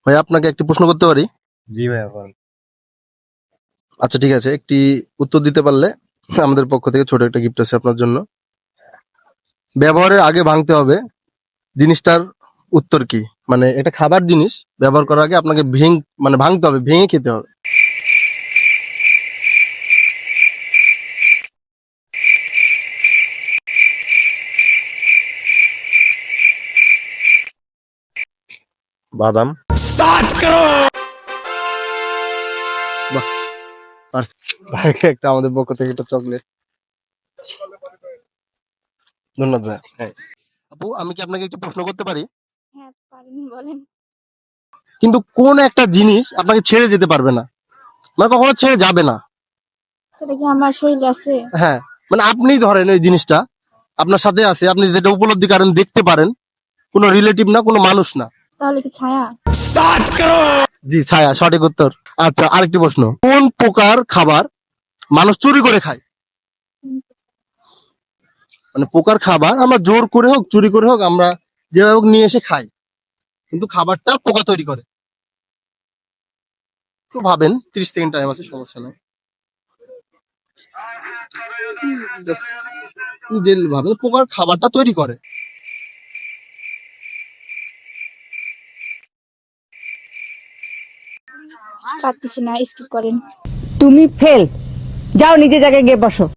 ভাই আপনাকে একটি প্রশ্ন করতে পারি? জি ভাইয়া বলেন। আচ্ছা ঠিক আছে, একটি উত্তর দিতে পারলে আমাদের পক্ষ থেকে ছোট একটা গিফট আছে আপনার জন্য। ব্যবহারের আগে ভাঙতে হবে, জিনিসটার উত্তর কি? মানে এটা খাবার জিনিস, ব্যবহার করার আগে আপনাকে মানে ভাঙতে হবে, ভেঙে খেতে হবে। বাদাম। বাহ, পারছি। ভাইকে একটা আমাদের পক্ষ থেকে একটা চকলেট। ধন্যবাদ ভাই। হ্যাঁ। আপু আমি কি আপনাকে একটা প্রশ্ন করতে পারি? হ্যাঁ পারেন, বলেন। কিন্তু কোন একটা জিনিস আপনাকে ছেড়ে যেতে পারবে না, মানে কখনো ছেড়ে যাবে না? সেটা কি আমার শরীরে আছে? হ্যাঁ, মানে আপনি ধরেন ওই জিনিসটা আপনার সাথে আছে, আপনি যেটা উপলব্ধি করেন, দেখতে পারেন, কোনো রিলেটিভ না, কোনো মানুষ না। তাহলে কি ছায়া? জি, ছায়া সঠিক উত্তর। আচ্ছা আরেকটি প্রশ্ন, কোন প্রকার খাবার মানুষ চুরি করে খায়? মানে প্রকার খাবার আমরা জোর করে হোক, চুরি করে হোক, আমরা যেভাবে হোক নিয়ে এসে খাই, কিন্তু খাবারটা পোকা তৈরি করে। একটু ভাবেন, 30 সেকেন্ড টাইম আছে, সমস্যা নেই। Just যে ভাবেন পোকার খাবারটা তৈরি করে। পারতেছি না, স্কিপ করেন। তুমি ফেল, যাও নিজে জায়গায় গিয়ে বসো।